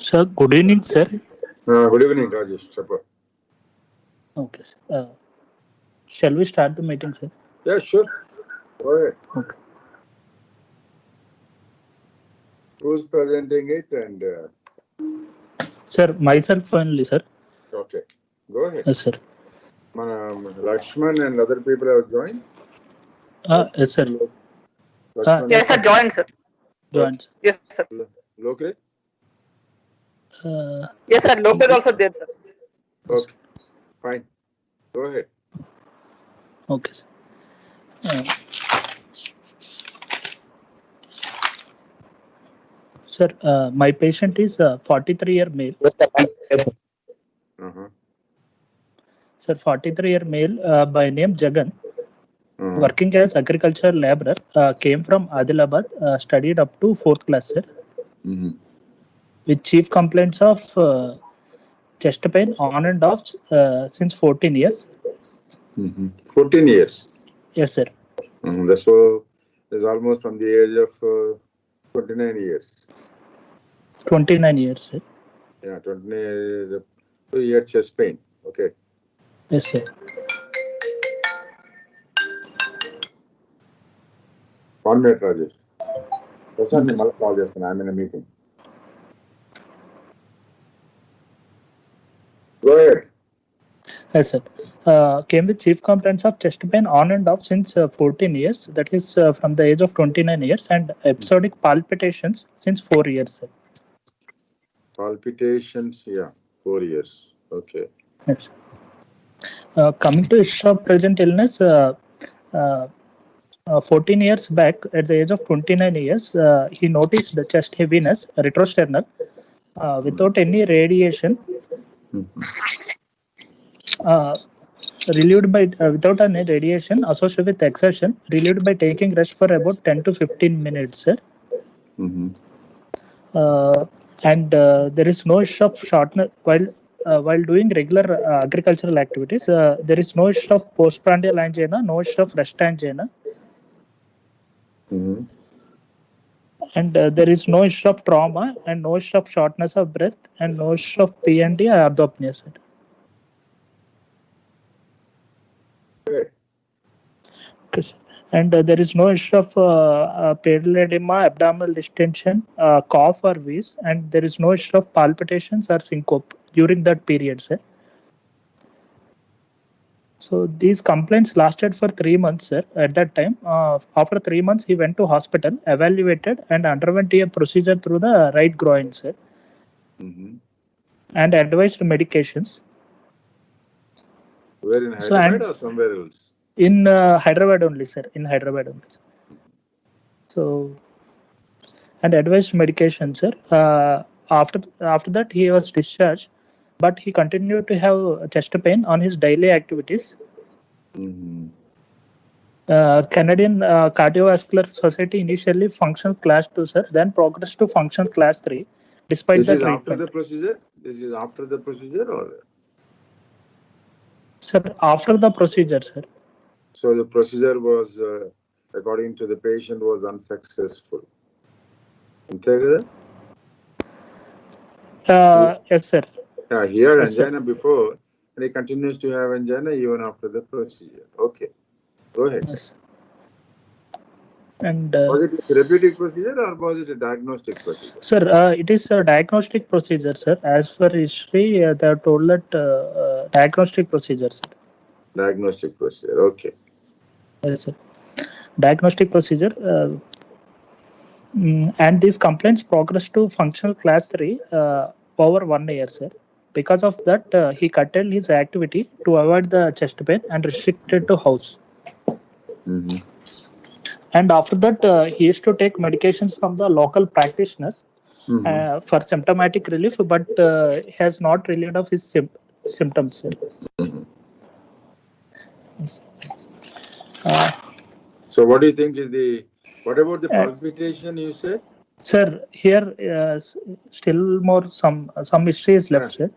Sir, good evening, sir. Good evening, Rajesh. Support. Okay, sir. Shall we start the meeting, sir? Yeah, sure. Go ahead. Okay. Who's presenting it and Sir, myself only, sir. okay. Go ahead. Yes, sir. Lakshman and other people have joined? Yes, sir. Lakshman, Yes, sir. Join, sir. Joined. Yes, sir. Lokre? Yes, sir. Local also there, sir. Okay. Fine. Go ahead. Okay, sir. Sir, my patient is 43-year male. Sir, 43-year male by name Jagan, working as agriculture laborer, came from Adilabad, studied up to 4th class, sir. With chief complaints of chest pain on and off since 14 years. 14 years. Yes, sir. So it's almost from the age of 29 years. 29 years, sir. Yeah, 29 years. 2 years chest pain. Okay. Yes, sir. One minute, Rajesh. I'm in a meeting. Go ahead. Yes, sir. Came with chief complaints of chest pain on and off since 14 years. That is from the age of 29 years, and episodic palpitations since 4 years, sir. Palpitations, yeah, 4 years. Okay. Yes. Coming to issue of present illness, 14 years back, at the age of 29 years, he noticed the chest heaviness, retrosternal, without any radiation. Relieved by without any radiation associated with exertion, relieved by taking rest for about 10 to 15 minutes, sir. And there is no issue of shortness while doing regular agricultural activities. There is no issue of postprandial angina, no issue of rest angina, and there is no issue of trauma and no issue of shortness of breath and no issue of PND or orthopnea, sir. Okay, sir. And there is no issue of pedal edema, abdominal distension, cough or wheeze, and there is no issue of palpitations or syncope during that period, sir. So these complaints lasted for 3 months, sir. At that time, after 3 months, he went to hospital, evaluated, and underwent a procedure through the right groin, sir, and advised medications. Where in Hyderabad or somewhere else? In Hyderabad only, sir. In Hyderabad only, sir. So, and advised medication, sir. After that, he was discharged, but he continued to have chest pain on his daily activities. Canadian Cardiovascular Society initially functional class 2, sir, then progressed to functional class 3, despite the treatment. After the procedure? This is after the procedure or? Sir, after the procedure, sir. So the procedure was, according to the patient, was unsuccessful. Yes, sir. He had Yes, angina before, and he continues to have angina even after the procedure. Okay, go ahead. Yes. And was it a therapeutic procedure or was it a diagnostic procedure? Sir, it is a diagnostic procedure, sir. As per history, they are told that diagnostic procedure, sir. Diagnostic procedure, okay. Yes, sir. Diagnostic procedure. And these complaints progressed to functional class 3 over 1 year, sir. Because of that, he curtailed his activity to avoid the chest pain and restricted to house. And after that, he used to take medications from the local practitioners for symptomatic relief, but has not relieved of his symptoms, sir. So what do you think is what about the palpitation you said? Sir, here still more some history is left, sir.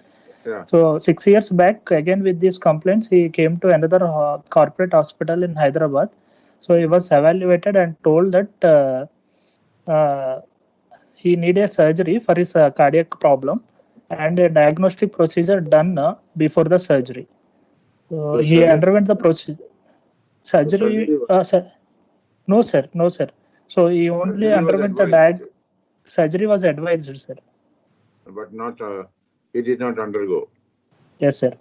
Yeah. So 6 years back, again with these complaints, he came to another corporate hospital in Hyderabad. So he was evaluated and told that he needed surgery for his cardiac problem and a diagnostic procedure done before the surgery. So He surgery- underwent the procedure. surgery was- No, sir. No, sir. So he only Surgery was underwent the advised, surgery was advised, sir. but not he did not undergo. Yes, sir.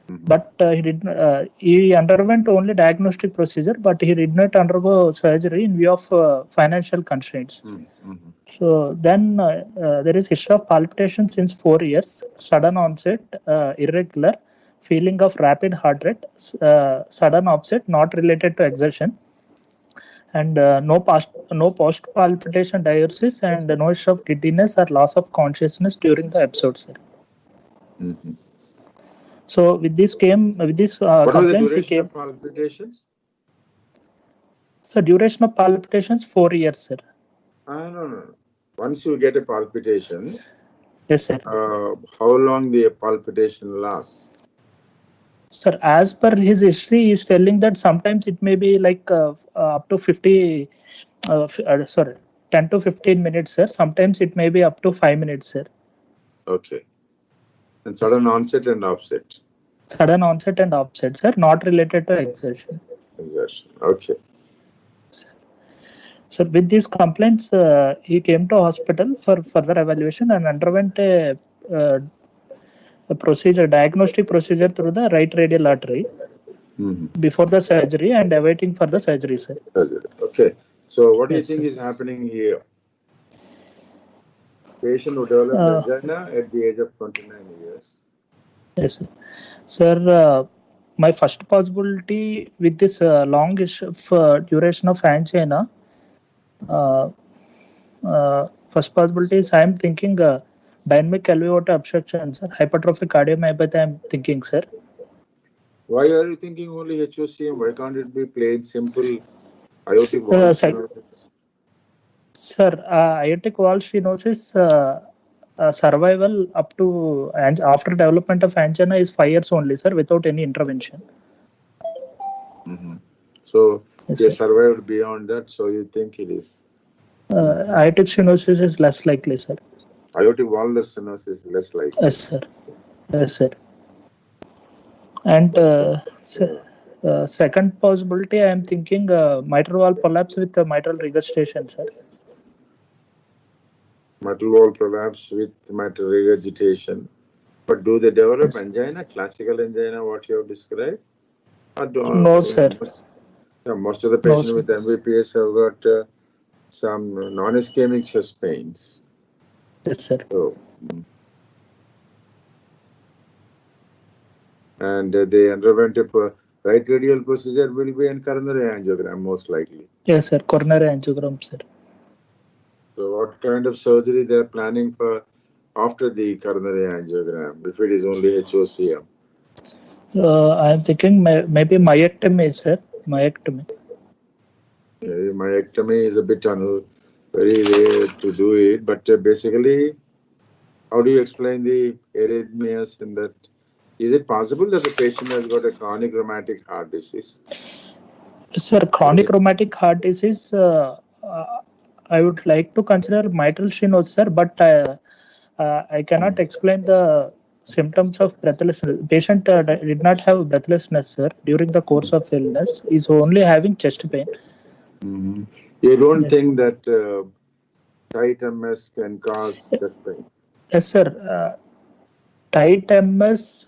Mhm. But he underwent only diagnostic procedure, but he did not undergo surgery in view of financial constraints. Mhm. So then there is history of palpitation since 4 years, sudden onset, irregular, feeling of rapid heart rate, sudden offset not related to exertion, and no post palpitation diuresis, and no issue of giddiness or loss of consciousness during the episode, sir. Mhm. So with this What was the complaints, he duration came. of palpitations? So duration of palpitations 4 years, sir. No. Once you get a palpitation, Yes, sir. how long the palpitation lasts? Sir, as per his history, he is telling that sometimes it may be like up to 10 to 15 minutes, sir. Sometimes it may be up to 5 minutes, sir. Okay. And sudden onset and offset. Sudden onset and offset, sir, not related to exertion. Exertion. Okay. So with these complaints, he came to hospital for further evaluation and underwent a procedure, diagnostic procedure through the right radial artery before the surgery and awaiting for the surgery, sir. Okay. So what do you Yes, think sir. is happening here? Patient who developed angina at the age of 29 years. Yes, sir. Sir, my first possibility with this long duration of angina, first possibility is I am thinking dynamic alveolar obstruction, sir, hypertrophic cardiomyopathy. I am thinking, sir. Why are you thinking only HOCM? Why can't it be plain, simple aortic wall stenosis? Sir, aortic wall stenosis survival up to and after development of angina is 5 years only, sir, without any intervention. So Yes, they sir. survived beyond that. So you think it is Aortic stenosis is less likely, sir. aortic wall stenosis is less likely. Yes, sir. Yes, sir. And second possibility, I am thinking mitral valve collapse with mitral regurgitation, sir. Mitral valve prolapse with mitral regurgitation. But do they develop Yes. angina, classical angina, what you have described? No, sir. Most of the patients with MVPS have got some non-ischemic chest pains. Yes, sir. So, and they underwent a right radial procedure will be in coronary angiogram most likely. Yes, sir. Coronary angiogram, sir. So what kind of surgery they are planning for after the coronary angiogram if it is only HOCM? I am thinking maybe myectomy, sir. Myectomy. Myectomy is a bit very rare to do it, but basically, how do you explain the arrhythmias in that? Is it possible that the patient has got a chronic rheumatic heart disease? Sir, chronic rheumatic heart disease, I would like to consider mitral stenosis, sir, but I cannot explain the symptoms of breathlessness. Patient did not have breathlessness, sir, during the course of illness. He's only having chest pain. You don't Yes. think that tight MS can cause chest pain? Yes, sir. Tight MS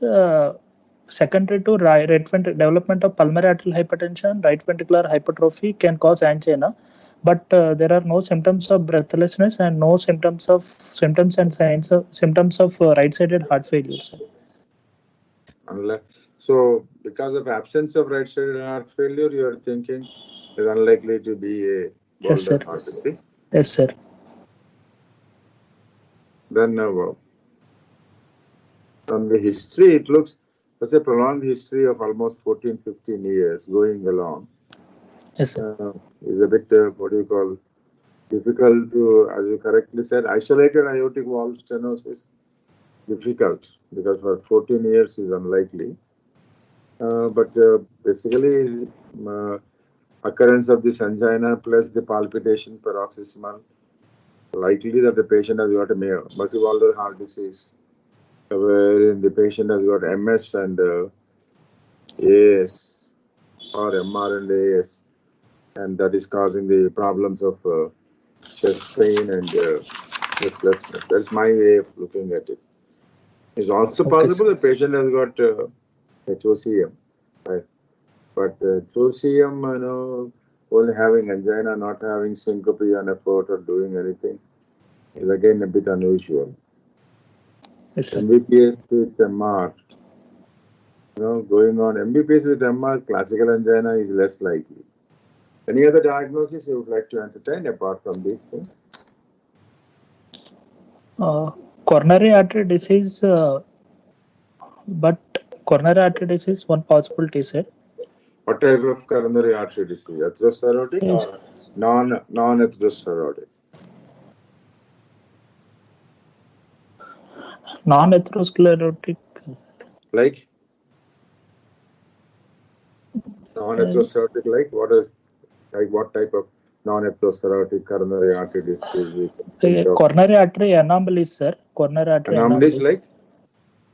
secondary to development of pulmonary arterial hypertension, right ventricular hypertrophy can cause angina, but there are no symptoms of breathlessness and no symptoms and signs of symptoms of right-sided heart failure, sir. So, because of absence of right-sided heart failure, you are thinking it's unlikely to be a Yes, sir. bolder heart disease. Yes, sir. Then on the history, it looks such a prolonged history of almost 14, 15 years going along. Yes, sir. Is a bit, difficult to, as you correctly said, isolated aortic valve stenosis, difficult because for 14 years is unlikely. But basically, occurrence of this angina plus the palpitation paroxysmal likely that the patient has got a multivalvular heart disease, wherein the patient has got MS and AS or MR and AS, and that is causing the problems of chest pain and restlessness. That's my way of looking at it. It's also Okay, possible sir. the patient has got HOCM, right? But HOCM, only having angina, not having syncope on effort or doing anything, is again a bit unusual. Yes, sir. MBPS with MR, going on MBPS with MR, classical angina is less likely. Any other diagnosis you would like to entertain apart from these things? Coronary artery disease, but coronary artery disease one possibility, sir. What type of coronary artery disease? Atherosclerotic Yes. or non-atherosclerotic? Non-atherosclerotic. Like non-atherosclerotic, what type of non-atherosclerotic coronary artery disease we can think of? Coronary artery anomalies, sir. Coronary artery Anomalies anomalies.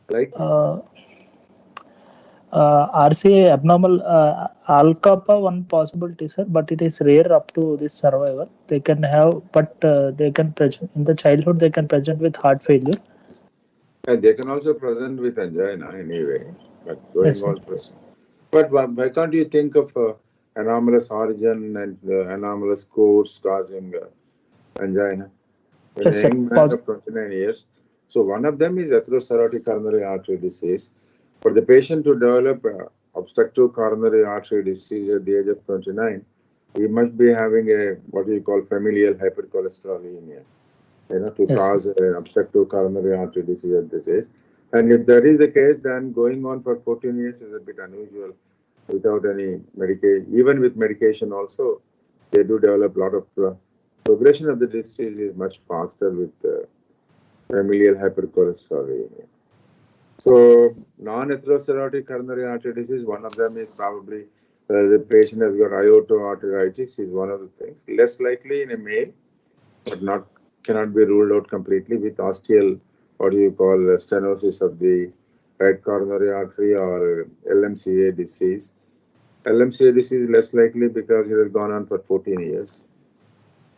like RCA abnormal, Al-Kappa one possibility, sir, but it is rare up to this survivor. They can have, but they can present in the childhood. They can present with heart failure. and they can also present with angina anyway. But going Yes, sir. on first. But why can't you think of anomalous origin and anomalous course causing angina? In Yes, a sir. young man of 29 years. So one of them is atherosclerotic coronary artery disease. For the patient to develop obstructive coronary artery disease at the age of 29, he must be having a what we call familial hypercholesterolemia, to Yes, cause an obstructive coronary artery disease at this age. And if that is the case, then going on for 14 years is a bit unusual without any medication. Even with medication also, they do develop a lot of progression of the disease is much faster with familial hypercholesterolemia. So, non-atherosclerotic coronary artery disease, one of them is probably the patient has got aortoarteritis is one of the things. Less likely in a male, but cannot be ruled out completely with osteal, stenosis of the right coronary artery or LMCA disease. LMCA disease is less likely because it has gone on for 14 years.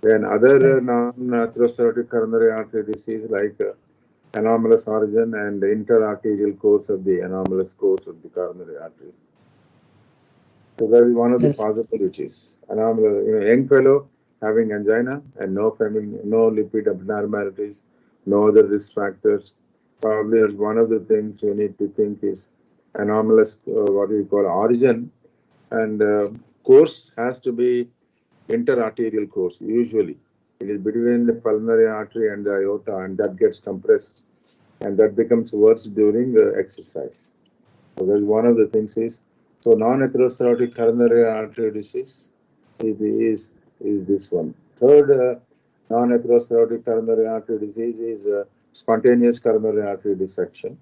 Then other non-atherosclerotic coronary artery disease like anomalous origin and interarterial course of the anomalous course of the coronary artery. So that is one of the possibilities. Anomalous, young fellow having angina and no lipid abnormalities, no other risk factors. Probably as one of the things you need to think is anomalous, origin, and course has to be interarterial course. Usually, it is between the pulmonary artery and the aorta, and that gets compressed, and that becomes worse during the exercise. So that's one of the things is. So non-atherosclerotic coronary artery disease is this one. Third non-atherosclerotic coronary artery disease is spontaneous coronary artery dissection.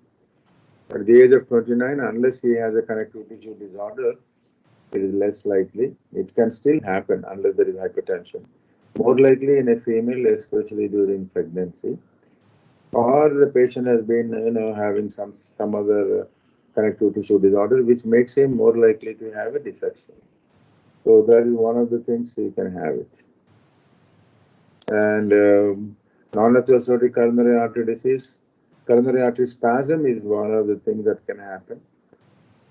At the age of 29, unless he has a connective tissue disorder, it is less likely. It can still happen unless there is hypertension. More likely in a female, especially during pregnancy, or the patient has been, having some other connective tissue disorder, which makes him more likely to have a dissection. So that is one of the things you can have it. And non-atherosclerotic coronary artery disease, coronary artery spasm is one of the things that can happen.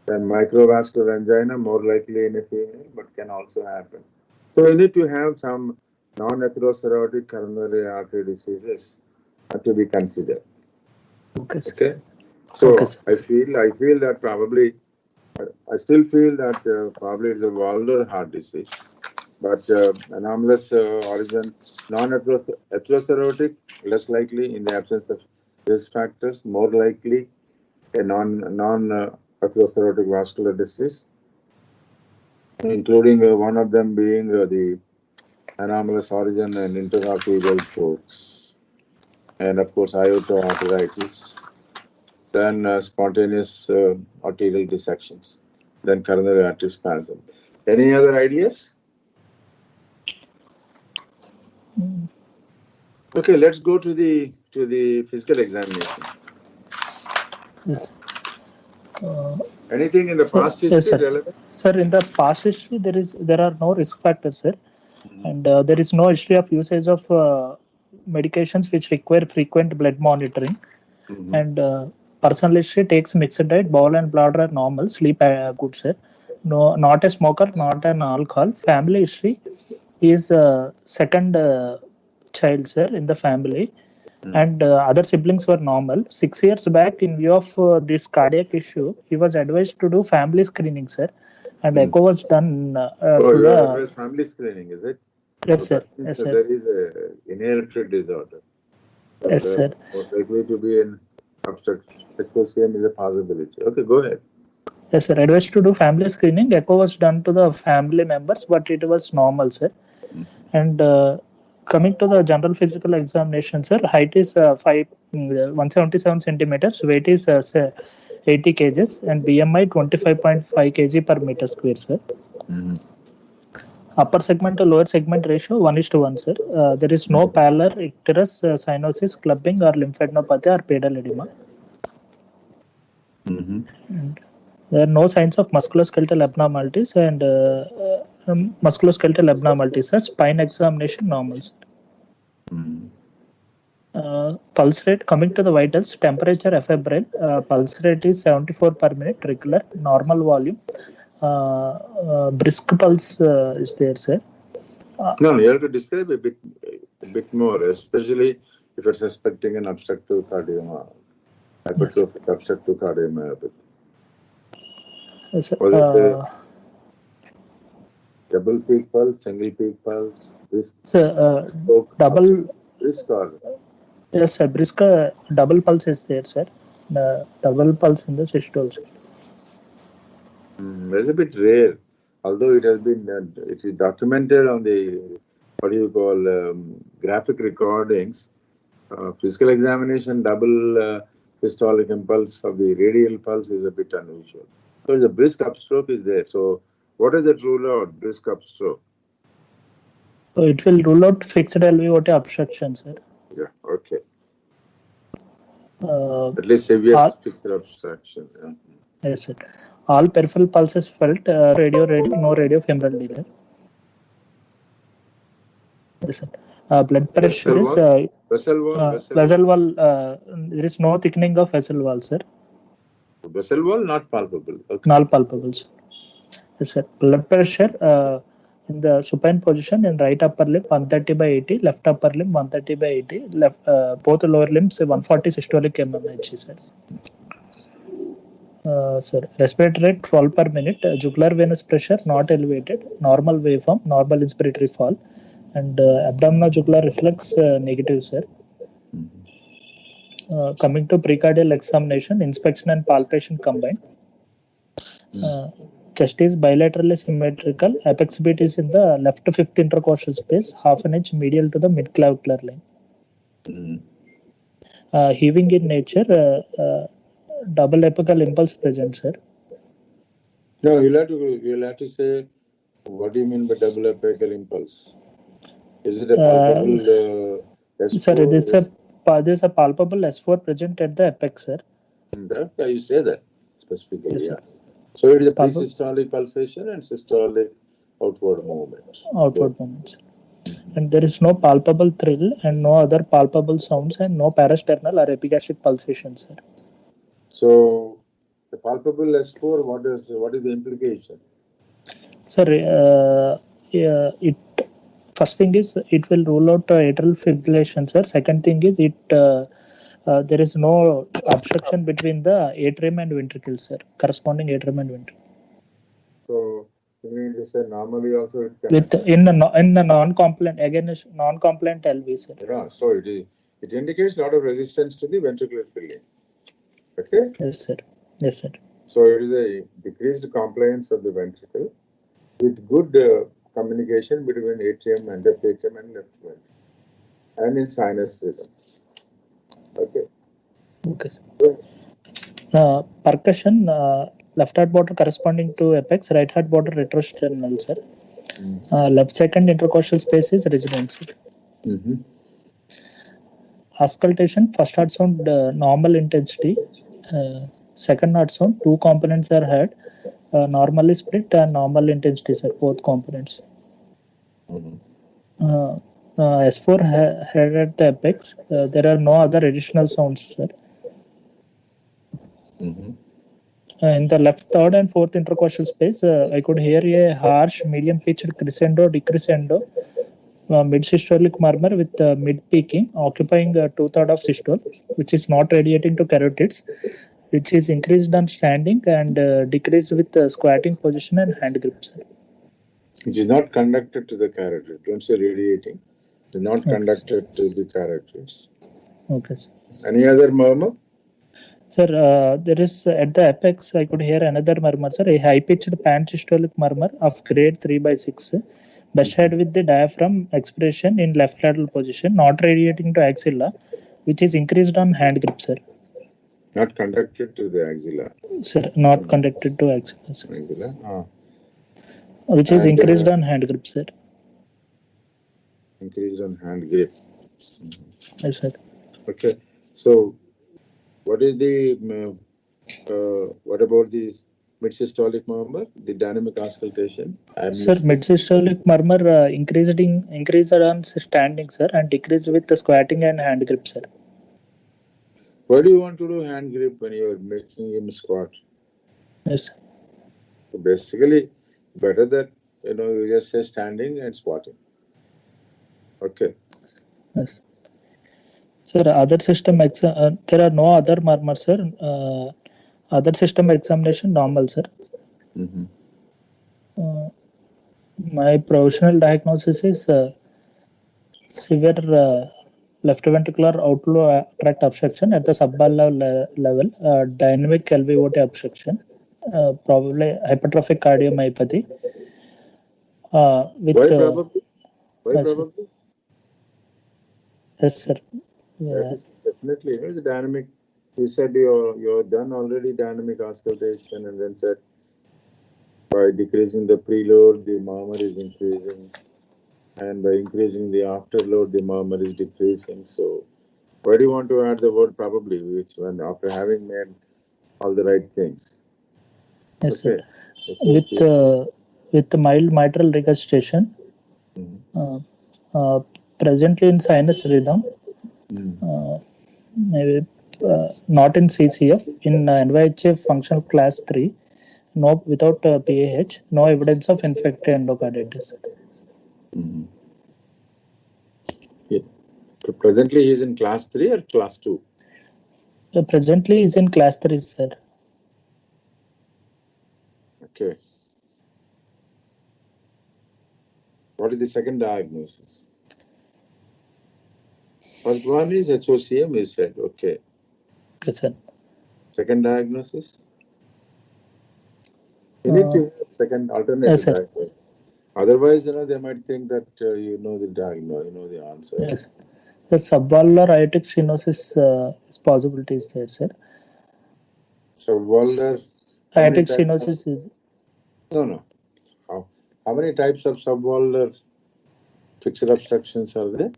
Then microvascular angina, more likely in a female, but can also happen. So you need to have some non-atherosclerotic coronary artery diseases to be considered. Okay, sir. Okay. So Okay, sir. I feel that probably, I still feel that probably it's a valvular heart disease, but anomalous origin, non-atherosclerotic, less likely in the absence of risk factors, more likely a non-atherosclerotic vascular disease, including one of them being the anomalous origin and interarterial course, and of course aortoarteritis. Then spontaneous arterial dissections, then coronary artery spasm. Any other ideas? Okay, let's go to the physical examination. Yes. Anything in the Sir, past yes, history sir. relevant? Sir, in the past history, there are no risk factors, sir, Mhm. and there is no history of usage of medications which require frequent blood monitoring. Mhm. And personal history takes mixed diet, bowel and bladder are normal, sleep good, sir. No, not a smoker, not an alcohol. Family history is second child, sir, in the family. And other siblings were normal. 6 years back, in view of this cardiac issue, he was advised to do family screening, sir, and echo was done Oh, to you are the. advised family screening, is it? Yes, So sir. that means Yes, that sir. there is a inherited disorder. Yes, sir. Most likely to be an obstructive HCM is a possibility. Okay, go ahead. Yes, sir. Advised to do family screening. Echo was done to the family members, but it was normal, sir. And coming to the general physical examination, sir, height is 177 centimeters, weight is 80 kgs, and BMI 25.5 kg per meter square, sir. Upper segment to lower segment ratio 1:1, sir. There is no pallor, icterus, cyanosis, clubbing, or lymphadenopathy or pedal edema. And there are no signs of musculoskeletal abnormalities and musculoskeletal abnormalities, sir. Spine examination normal, sir. Pulse rate, coming to the vitals, temperature febrile, pulse rate is 74 per minute, regular, normal volume. Brisk pulse is there, sir. No, you have to describe a bit more, especially if you're suspecting an obstructive cardiomyopathy, hypertrophic obstructive cardiomyopathy. Yes, Was it a double peak pulse, single peak pulse, brisk? Double. Brisk or? Yes, sir. Brisk double pulse is there, sir. Double pulse in the systole, sir. That's a bit rare, although it has been it is documented on the graphic recordings. Physical examination, double systolic impulse of the radial pulse is a bit unusual. So the brisk upstroke is there. So what does it rule out? Brisk upstroke. So it will rule out fixed alveolar obstruction, sir. Yeah. Okay. At least severe fixed obstruction. Yeah. Yes, sir. All peripheral pulses felt, no radiofemoral delay. Yes, sir. Blood pressure is vessel wall. There is no thickening of vessel wall, sir. Vessel wall not palpable. Okay. Not palpable, sir. Yes, sir. Blood pressure in the supine position in right upper limb 130/80, left upper limb 130/80, left both lower limbs 140 systolic mmHg, sir. Sir, respiratory rate 12 per minute, jugular venous pressure not elevated, normal waveform, normal inspiratory fall, and abdominal jugular reflex negative, sir. Coming to precardial examination, inspection and palpation combined. Chest is bilaterally symmetrical, apex beat is in the left fifth intercostal space, half an inch medial to the midclavicular line. Heaving in nature, double apical impulse present, sir. No, you'll have to say, what do you mean by double apical impulse? Is it a palpable S4? Sir, there's a palpable S4 present at the apex, sir. You say that specifically. Yes, yeah. So it is a pre-systolic pulsation and systolic outward movement. Outward movement. And there is no palpable thrill and no other palpable sounds and no parasternal or epigastric pulsation, sir. So the palpable S4, what is the implication? Sir, first thing is it will rule out atrial fibrillation, sir. Second thing is there is no obstruction between the atrium and ventricle, sir. Corresponding atrium and ventricle. So you mean to say normally also it can in the non-compliant, again is non-compliant LV, sir. Yeah, so it indicates a lot of resistance to the ventricular filling. Okay? Yes, sir. Yes, sir. So it is a decreased compliance of the ventricle with good communication between atrium, endothelium, and left ventricle, and in sinus rhythm. Okay. Okay, sir. Percussion, left heart border corresponding to apex, right heart border retrosternal, sir. Left second intercostal space is resident, sir. auscultation, first heart sound normal intensity, second heart sound, two components are heard, normally split and normal intensity, sir, both components. S4 heard at the apex. There are no other additional sounds, sir. In the left third and fourth intercostal space, I could hear a harsh, medium-pitched crescendo, decrescendo, mid-systolic murmur with mid-peaking, occupying 2/3 of systole, which is not radiating to carotids, which is increased on standing and decreased with squatting position and hand grip, sir. It is not conducted to the carotid. Don't say radiating. It is not conducted to the carotids. Okay, sir. Any other murmur? Sir, there is at the apex, I could hear another murmur, sir, a high-pitched pan-systolic murmur of grade 3/6, best heard with the diaphragm expression in left lateral position, not radiating to axilla, which is increased on hand grip, sir. Not conducted to the axilla. Sir, not conducted to axilla, sir. Axilla. Which is And, increased on hand grip, sir. Increased on hand grip. Yes, sir. Okay. So, what is the what about the mid-systolic murmur? The dynamic auscultation? Sir, mid-systolic murmur increased on standing, sir, and decreased with the squatting and hand grip, sir. Why do you want to do hand grip when you are making him squat? Yes. So basically, better that you just say standing and squatting. Okay. Yes. Sir, other system there are no other murmurs, sir. Other system examination normal, sir. My provisional diagnosis is severe left ventricular outflow tract obstruction at the subvalvular level, dynamic LVOT obstruction, probably hypertrophic cardiomyopathy. With, Why probably? Why yes, probably? Yes, sir. That is definitely the dynamic. You said you're done already dynamic auscultation, and then said by decreasing the preload, the murmur is increasing, and by increasing the afterload, the murmur is decreasing. So, why do you want to add the word probably, which when after having made all the right things? Yes, okay. Sir. With the mild mitral regurgitation, presently in sinus rhythm, maybe not in CCF, in NYHF functional class 3, no without PAH, no evidence of infected endocarditis. Yeah. So presently he is in class 3 or class 2? So presently he is in class 3, sir. Okay. What is the second diagnosis? First one is HOCM, you said. Okay. Okay, sir. Second diagnosis? You need to have second alternative diagnosis. Otherwise, they might think that you know the diagnosis, you know the answer. Yes. The subvalvular aortic stenosis is possibilities there, sir. Subvalvular aortic stenosis is... No. How many types of subvalvular fixed obstructions are there?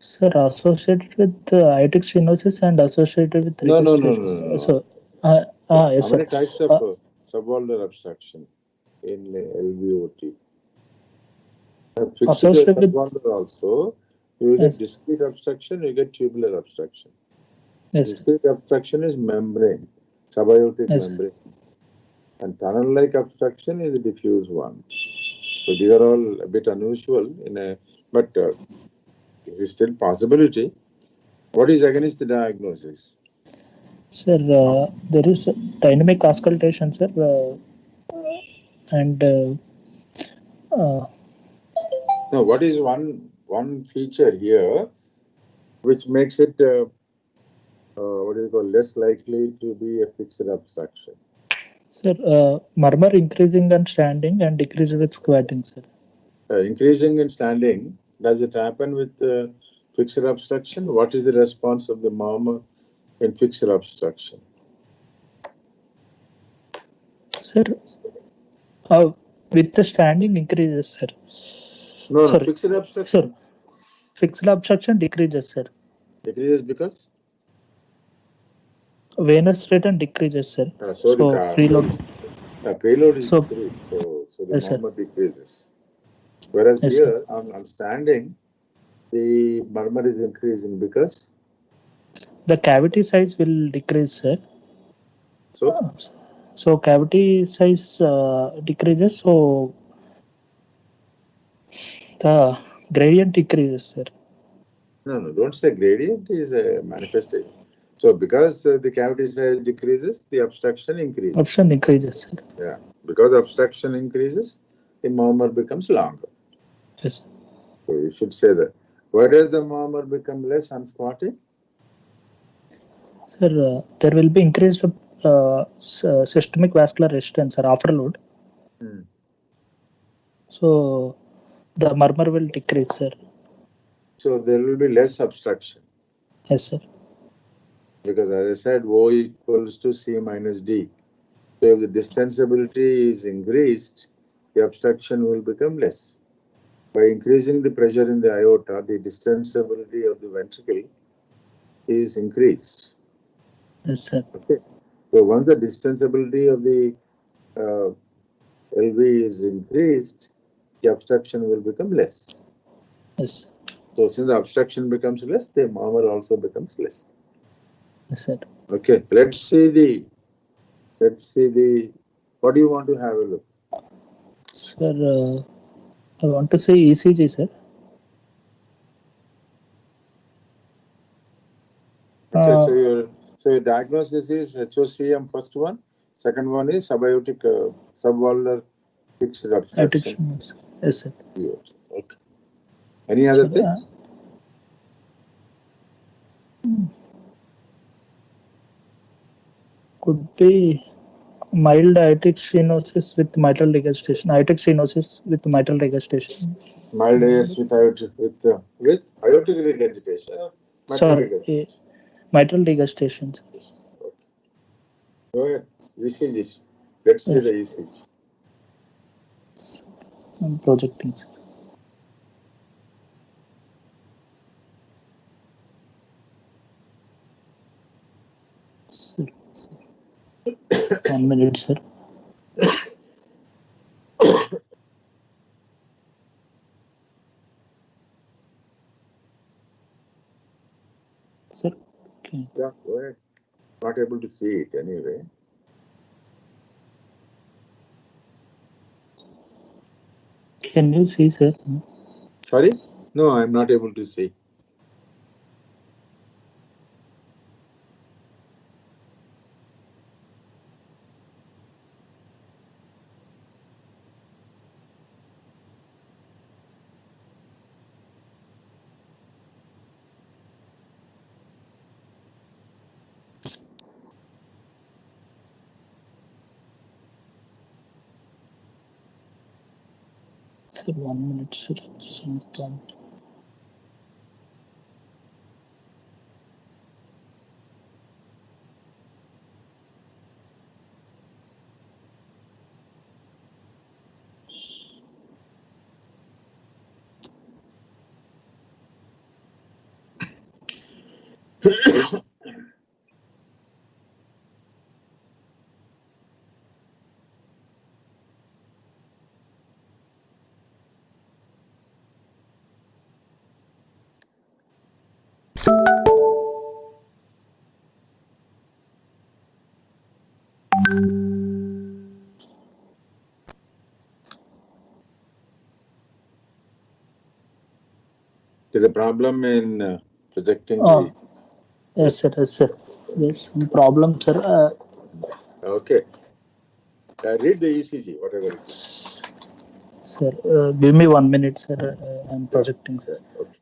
Sir, associated with aortic stenosis and associated with No. So, yes, how sir. many types of subvalvular obstruction in LVOT? Fixed subvalvular also, you get discrete obstruction, you get tubular obstruction. Yes. Discrete obstruction is membrane, subaortic membrane. And tunnel-like obstruction is a diffuse one. So these are all a bit unusual but it is still possibility. What is against the diagnosis? Sir, there is dynamic auscultation, sir, and no. What is one feature here which makes it less likely to be a fixed obstruction? Sir, murmur increasing and standing and decreasing with squatting, sir. Increasing and standing, does it happen with fixed obstruction? What is the response of the murmur in fixed obstruction? Sir, with the standing increases, sir. No, fixed obstruction. Sir. Fixed obstruction decreases, sir. Decreases because? Venous return decreases, sir. So the preload. payload is So- decreased, so the Yes, sir. murmur decreases. Whereas Yes, here, on standing, the murmur is increasing because? The cavity size will decrease, sir. So, Cavity size decreases, so the gradient decreases, sir. no, don't say gradient is a manifestation. So because the cavity size decreases, the obstruction increases. Obstruction increases, sir. Yeah, because obstruction increases, the murmur becomes longer. Yes, sir. So you should say that. Why does the murmur become less on squatting? Sir, there will be increased systemic vascular resistance, sir, after load. So the murmur will decrease, sir. So there will be less obstruction. Yes, sir. Because as I said, O equals to C minus D. So if the distensibility is increased, the obstruction will become less. By increasing the pressure in the aorta, the distensibility of the ventricle is increased. Yes, sir. Okay. So once the distensibility of the LV is increased, the obstruction will become less. Yes. So since the obstruction becomes less, the murmur also becomes less. Yes, sir. Okay. Let's see the. What do you want to have a look? Sir, I want to say ECG, sir. Okay, so your diagnosis is HOCM first one, second one is subaortic subvalvular fixed obstruction. Yes, sir. Okay. Any other thing? Could be mild aortic stenosis with mitral regurgitation. Aortic stenosis with mitral regurgitation. Mild AS with aortic regurgitation. Sorry, mitral regurgitation. Okay. Go ahead. ECG. Let's see Yes. the ECG. I'm projecting, sir. Sir. 1 minute, sir. Sir, okay. Yeah, go ahead. Not able to see it anyway. Can you see, sir? Sorry? No, I'm not able to see. Sir, 1 minute, sir. Sometime. There's a problem in projecting the. Yes, sir. Yes, sir. There's some problem, sir. Okay. Read the ECG, whatever it is. Sir, give me 1 minute, sir. I'm projecting, sir. Okay.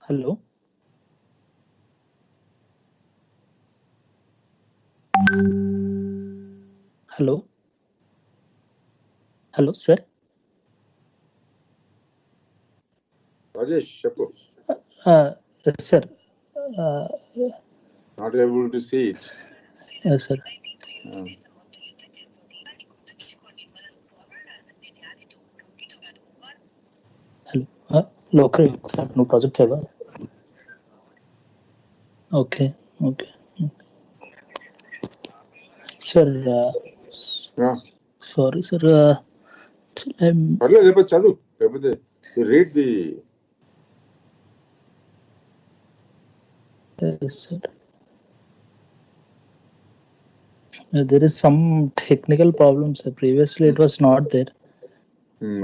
Hello. Hello. Hello, sir. Rajesh, Chapu, Yes, sir. Uh, not able to see it. yes, sir. Hello. Local, sir. No project ever. Okay. Okay. Sir. Yeah. Sorry, sir. I'm. పర్లేదు లేకపోతే చదువు లేకపోతే you read the Yes, sir. There is some technical problem, sir. Previously, it was not there.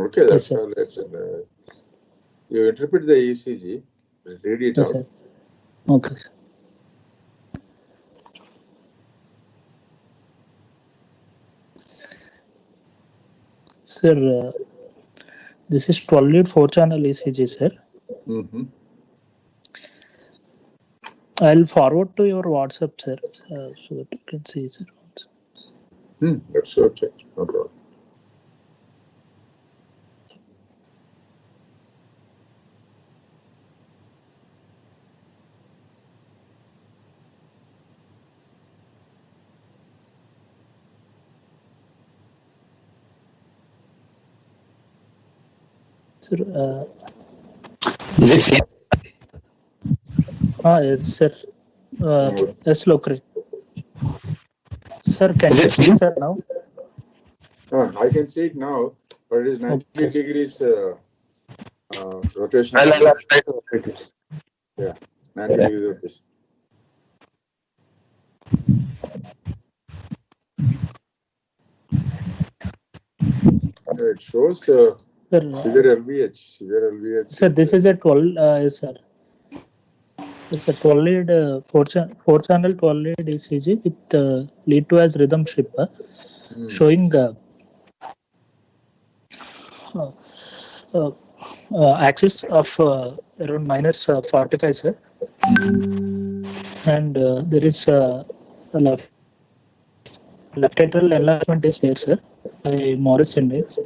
okay, that's Yes, sir. all. You interpret the ECG, read it Yes, out. sir. Okay, sir. Sir, this is 12 lead 4-channel ECG, sir. Mm-hmm. I'll forward to your WhatsApp, sir, so that you can see, sir. That's okay. No problem. Sir, Is it same? yes, sir. Yes, Lokri. Sir, can Is you it see, same? sir, now? I can see it now, but it is 90 Okay. degrees rotation. I'll try to operate it. Yeah, 90 degrees rotation. It shows Sir, severe LVH. Severe LVH. sir, this is a 12, yes, sir. It's a 12 lead, 4-channel 12 lead ECG with lead 2 as rhythm stripper, showing axis of around minus 45, sir. And there is a left atrial enlargement is there, sir, by Morris index.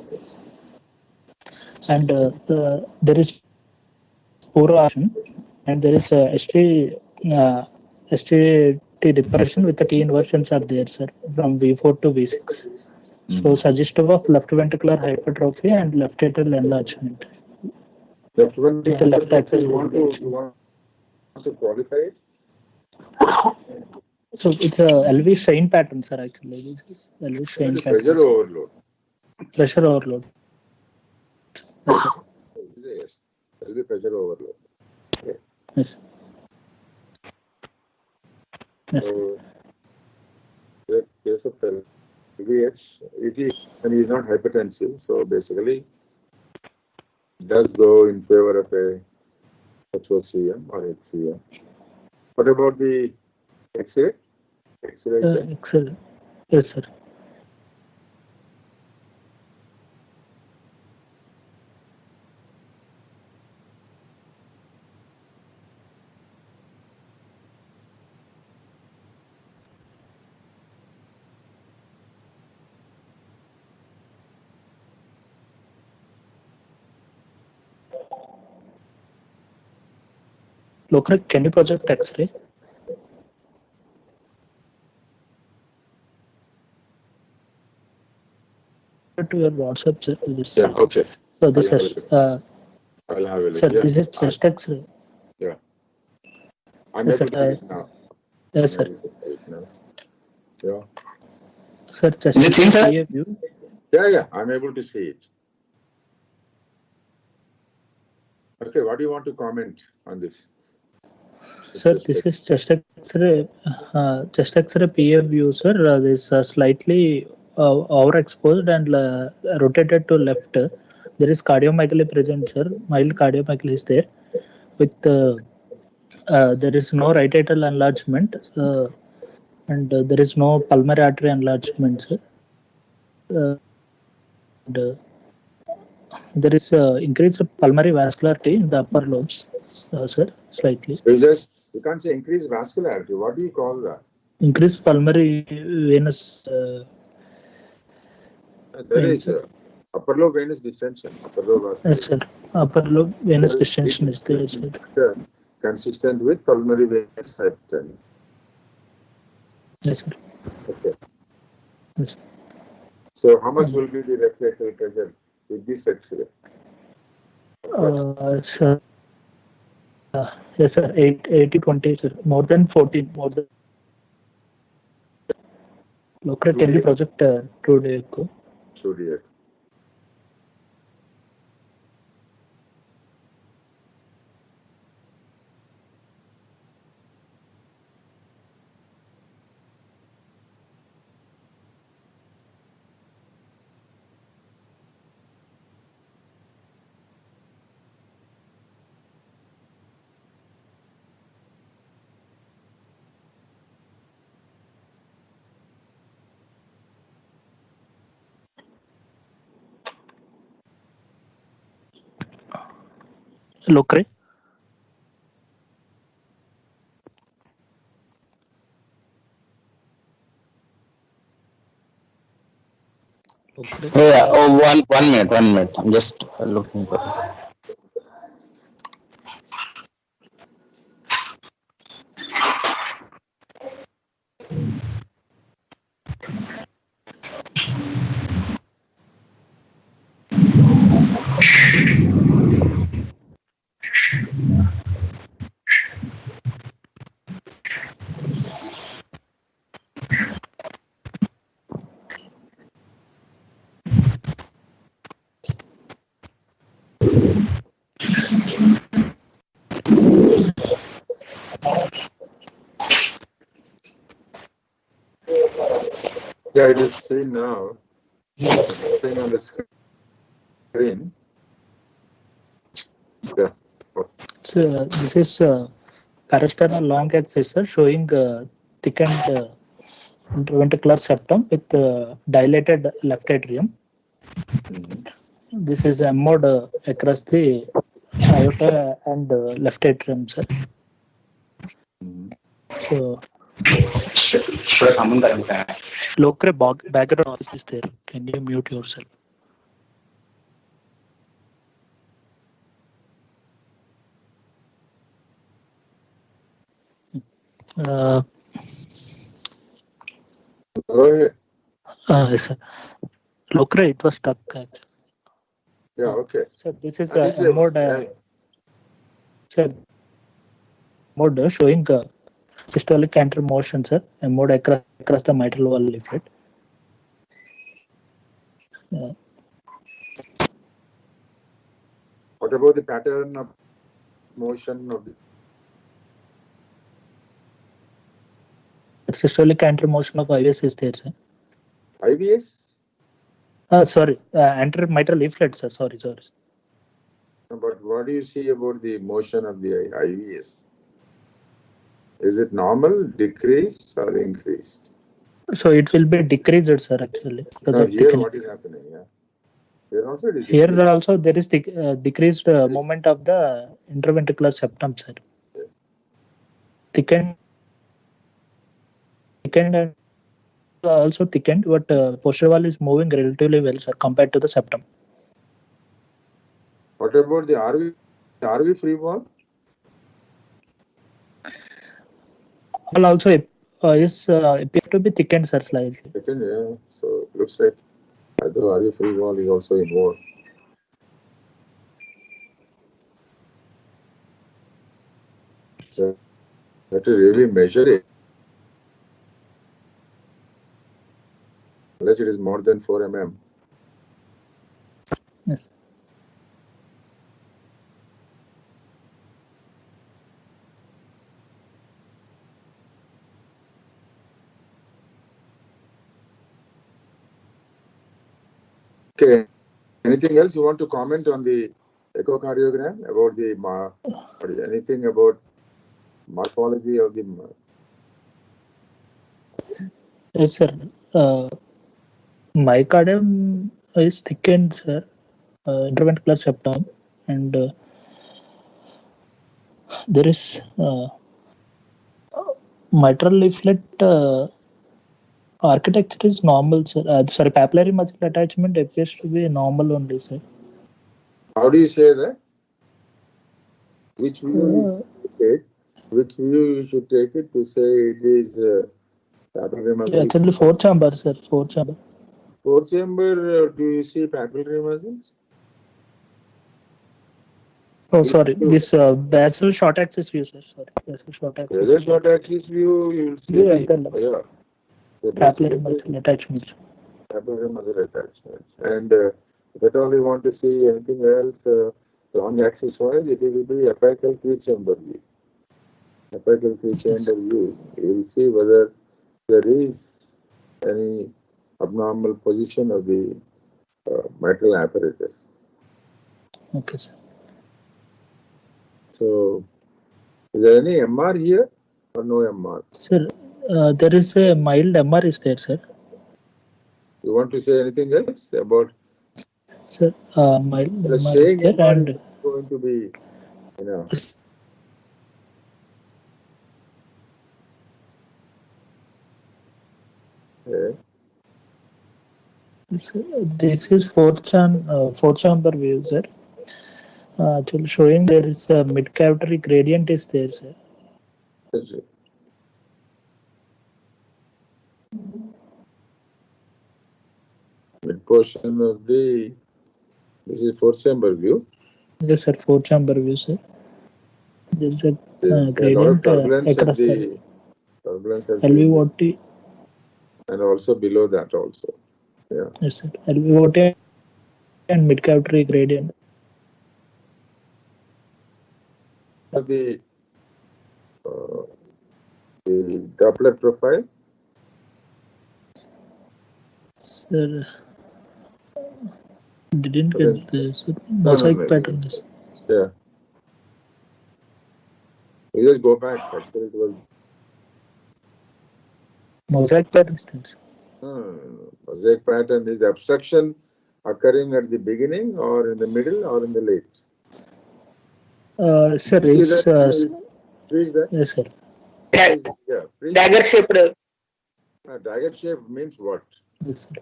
And there is poor option, and there is STT depression with the T inversions are there, sir, from V4 to V6. So suggestive of left ventricular hypertrophy and left atrial enlargement. Left ventricular The left axis. you want to qualify it? So it's a LV strain pattern, sir. Actually, this is LV strain pattern. Pressure overload. Pressure overload. Yes, sir. Yes, there will be pressure overload. Yes. Yes. So, the case of LVH, it is, and he is not hypertensive, so basically, it does go in favor of a HOCM or HCM. What about the X-ray? X-ray. Excellent. Yes, sir. Lokra, can you project X-ray to your WhatsApp, sir? This, Yeah, okay. So this I'll have is, a look. I'll have a look. sir, Yeah. this is chest X-ray. I'm Yes, able sir. to see it now. Yes, sir. I'm able to see it now. Yeah. Sir, chest Is it seen, sir? X-ray view. Yeah, I'm able to see it. Okay, what do you want to comment on this? Sir, this is chest X-ray. Chest X-ray PA view, sir. This slightly overexposed and rotated to left. There is cardiomegaly present, sir. Mild cardiomegaly is there. With there is no right atrial enlargement, and there is no pulmonary artery enlargement, sir. And, there is increased pulmonary vascularity in the upper lobes, sir, slightly. You can't say increased vascularity. What do you call that? Increased pulmonary venous. There is upper lobe venous distension. Upper lobe Yes, sir. Upper lobe venous So distension is there, sir. Consistent with pulmonary venous hypertension. Yes, sir. Okay. Yes. So how much will be the respiratory pressure with this X-ray? Sir. Yes, sir. 80-20, sir. More than 14. More than. Local tele project 2 days ago. 2 days. Locre. Yeah, one minute. I'm just looking for it. Yeah, it is seen now. Thing on the screen. Yeah. So this is parasternal long axis, sir, showing thickened interventricular septum with dilated left atrium. This is a mode across the aorta and left atrium, sir. So, local background noise is there. Can you mute yourself? Yes, sir. Local, it was stuck. Yeah, okay. So this is a mode. Sir, mode showing systolic anterior motion, sir. A mode across the mitral valve leaflet. What about the pattern of motion of the systolic anterior motion of IVS is there, sir. IVS? Sorry, anterior mitral leaflet, sir. Sorry. But what do you see about the motion of the IVS? Is it normal, decreased, or increased? So it will be decreased, sir, actually. No, here what is happening? Yeah. Here also it is Here decreased. also there is decreased movement of the interventricular septum, sir. Thickened and also thickened, but posterior wall is moving relatively well, sir, compared to the septum. What about the RV free wall? wall also appear to be thickened, sir, slightly. Second, yeah. So looks like the RA free wall is also involved. So have to really measure it. Unless it is more than 4 mm. Yes. Okay. Anything else you want to comment on the echocardiogram about the or anything about morphology of the? Yes, sir. Myocardium is thickened, sir. Interventricular septum, and there is mitral leaflet architecture is normal, sir. Sorry, papillary muscle attachment appears to be normal only, sir. How do you say that? Which view you should take? Which view you should take it to say it is papillary muscle? Actually, 4-chamber, sir. 4-chamber. 4-chamber, do you see papillary muscles? Oh, sorry. This basal short axis view, sir. Sorry, basal short axis. Basal short axis view, you will see. Yeah, the papillary muscle attachments. Papillary muscle attachments. And if at all you want to see anything else long axis wise, it will be apical 3-chamber view. Apical 3-chamber view. You will see whether there is any abnormal position of the mitral apparatus. Okay, sir. So, is there any MR here or no MR? Sir, there is a mild MR is there, sir. You want to say anything else about? Sir, mild MR is there, and is going to be, you know. Okay. This is 4-chamber view, sir. Actually showing there is a mid-cavitary gradient is there, sir. Mid portion of the, this is 4-chamber view. Yes, sir. 4-chamber view, sir. There is a gradient across the turbulence of LVOT. And also below that also. Yeah. Yes, sir. LVOT and mid-cavitary gradient. The Doppler profile. Sir, didn't get this mosaic pattern. This. Yeah. You just go back. Actually, it was Mosaic pattern. Mosaic pattern is the obstruction occurring at the beginning or in the middle or in the late. Sir, it's yes, sir. Yeah. Dagger shaped. Dagger shape means what? Yes, sir.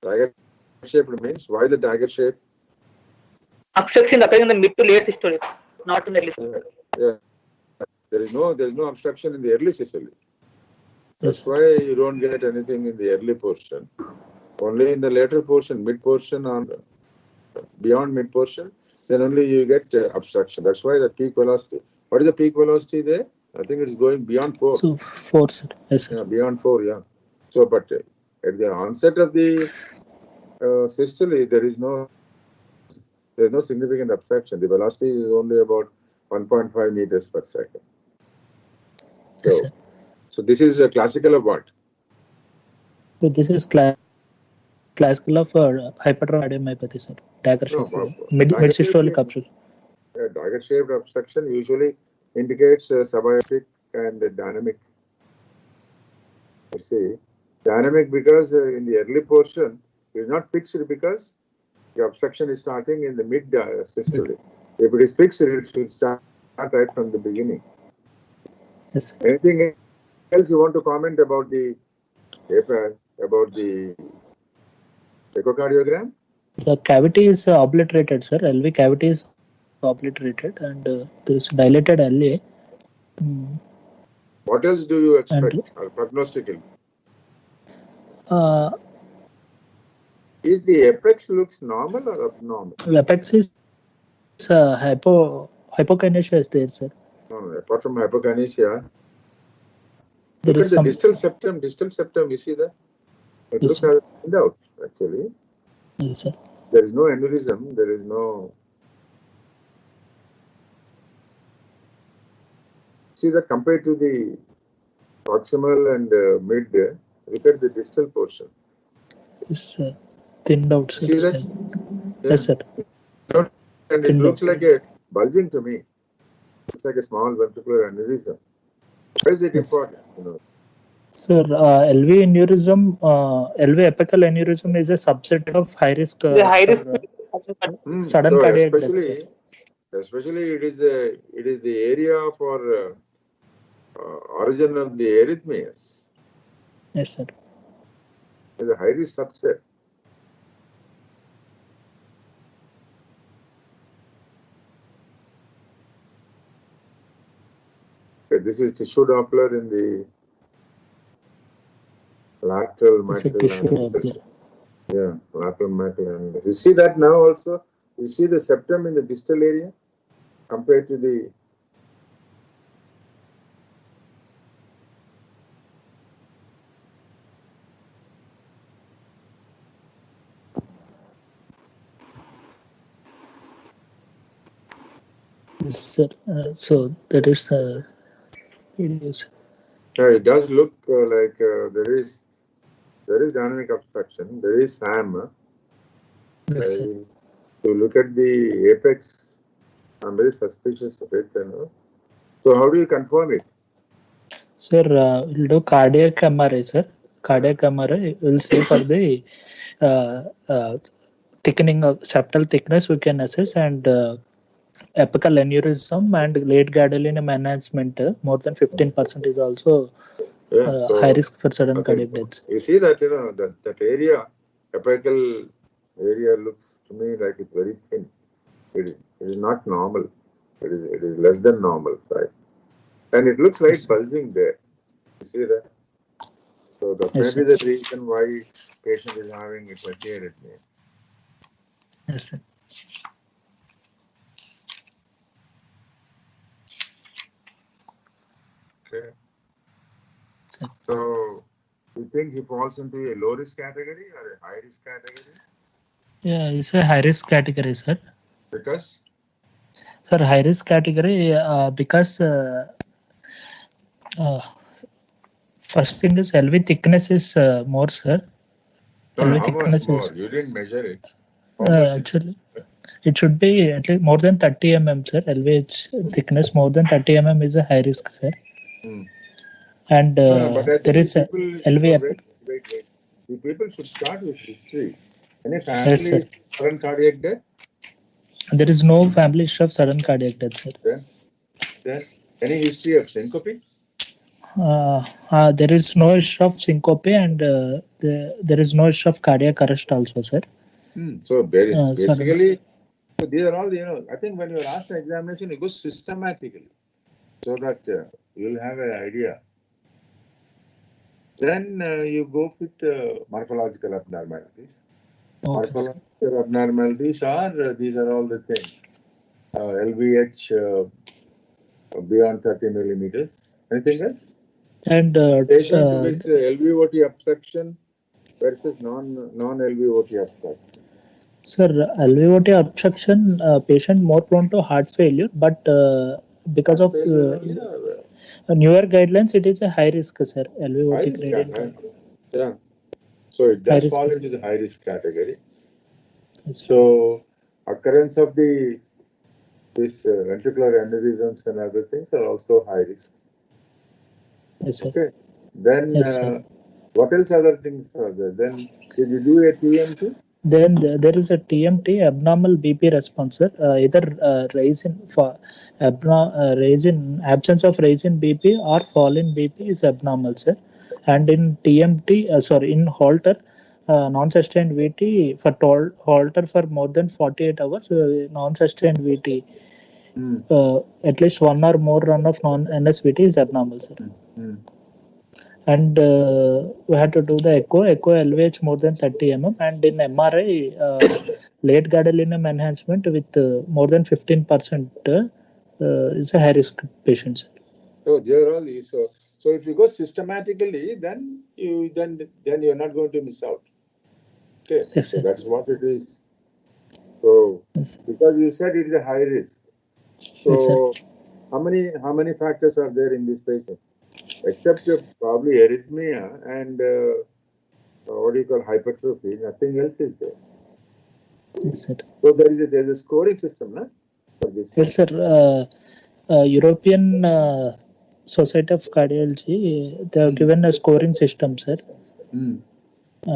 Dagger shaped means why the dagger shape? Obstruction occurring in the mid to late systole, not in the early systole. Yeah. There is no obstruction in the early systole. That's Yes, why you don't get anything in the early portion. Only in the later portion, mid portion or beyond mid portion, then only you get obstruction. That's why the peak velocity. What is the peak velocity there? I think it's going beyond 4. So 4, sir. Yes, sir. Yeah, beyond 4, yeah. So, but at the onset of the systole, there is no significant obstruction. The velocity is only about 1.5 meters per second. So, Yes, sir. so this is a classical of what? So this is classical of hypercardiomyopathy, sir. Dagger shape. Mid-systolic obstruction. Dagger shaped obstruction usually indicates subaortic and dynamic. You see, dynamic because in the early portion it is not fixed because the obstruction is starting in the mid systole. If it is fixed, it should start right from the beginning. Yes, sir. Anything else you want to comment about the echocardiogram? The cavity is obliterated, sir. LV cavity is obliterated, and there is dilated LA. What else do you expect or prognostically? Is the apex looks normal or abnormal? Apex is hypokinesia is there, sir. No, apart from hypokinesia, There look is at the some. distal septum, you see that? It Yes, looks sir. as out actually. Yes, sir. There is no aneurysm, there is no. See that compared to the proximal and mid, look at the distal portion. It's thinned out, sir. See that? Yes, sir. And it looks like a bulging to me. It's like a small ventricular aneurysm. Why is it important? Sir, LV aneurysm, LV apical aneurysm is a subset of high risk. The high risk. Sudden so cardiac death, especially it is the area for origin of the arrhythmias. Yes, sir. It's a high risk subset. Okay, this is tissue Doppler in the lateral mitral. Yeah, lateral mitral. You see that now also? You see the septum in the distal area compared to the. Yes, sir. So that is it is. Yeah, it does look like there is dynamic obstruction. There is SAM. Yes, sir. To look at the apex, I'm very suspicious of it. So how do you confirm it? Sir, we'll do cardiac MRI, sir. Cardiac MRI will say for the thickening of septal thickness we can assess, and apical aneurysm and late gadolinium enhancement more than 15% is also high risk for sudden cardiac deaths. You see that that area, apical area looks to me like it's very thin. It is not normal. It is less than normal size, and it looks like bulging there. You see that? So that may be the reason why patient is having a tachyarrhythmia. Yes, sir. Okay. Sir. So, you think he falls into a low risk category or a high risk category? Yeah, it's a high risk category, sir. Because? Sir, high risk category because first thing is LV thickness is more, sir. No, how much more? You didn't measure it. Actually, it should be at least more than 30 mm, sir. LVH thickness more than 30 mm is a high risk, sir. And there is a LV. Wait. The people should start with history. Any family sudden cardiac death? There is no family history of sudden cardiac death, sir. Then any history of syncope? There is no history of syncope, and there is no history of cardiac arrest also, sir. So basically, so these are all, I think when you are asked the examination, you go systematically so that you'll have an idea. Then you go with morphological abnormalities. Okay, morphological abnormalities these are all the things. LVH beyond 30 millimeters. Anything else? And patient with LVOT obstruction versus non-LVOT obstruction. Sir, LVOT obstruction patient more prone to heart failure, but because of newer guidelines, it is a high risk, sir. LVOT gradient. Yeah. So it does fall into the high risk category. Yes. So occurrence of this ventricular aneurysms and other things are also high risk. Yes, sir. Okay. Then what else other things are there? Then did you do a TMT? Then there is a TMT, abnormal BP response, sir. Either raise in absence of raise in BP or fall in BP is abnormal, sir. And in TMT, in Holter, non-sustained VT for Holter for more than 48 hours, non-sustained VT At least one or more run of non-NSVT is abnormal, sir. And we had to do the echo LVH more than 30 mm, and in MRI late gadolinium enhancement with more than 15% is a high risk patient, sir. So there are all these. So if you go systematically, then you're not going to miss out. Okay, Yes, sir. that's what it is. So Yes, because you said it is a high risk. So yes, sir. how many factors are there in this patient? Except probably arrhythmia and what do you call hypertrophy, nothing else is there. Yes, sir. So there's a scoring system, no? For this. Yes, sir. European Society of Cardiology, they have given a scoring system, sir.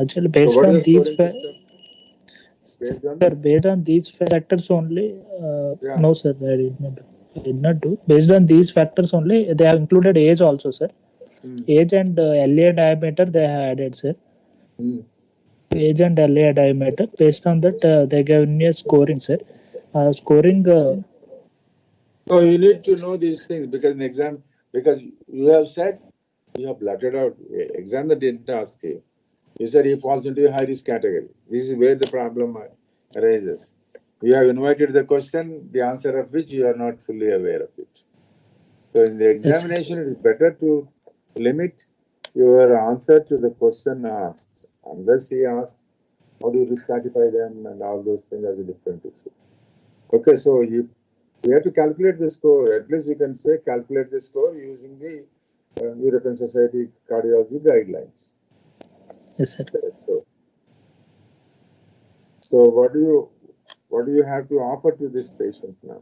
Actually, based So what on is the these scoring system? Based on sir, based on these factors only. Yeah. No, sir, I did not do. Based on these factors only, they have included age also, sir. Age and LA diameter they have added, sir. Age and LA diameter. Based on that, they gave me a scoring, sir. Scoring. So you need to know these things because in exam, because you have said you have blotted out exam that didn't ask you. You said he falls into a high risk category. This is where the problem arises. You have invited the question, the answer of which you are not fully aware of it. So in the examination, it is better to limit your answer to the question asked. Unless he asks, how do you stratify them and all those things, are a different issue. Okay, so you have to calculate the score. At least you can say calculate the score using the European Society Cardiology guidelines. Yes, sir. So what do you have to offer to this patient now?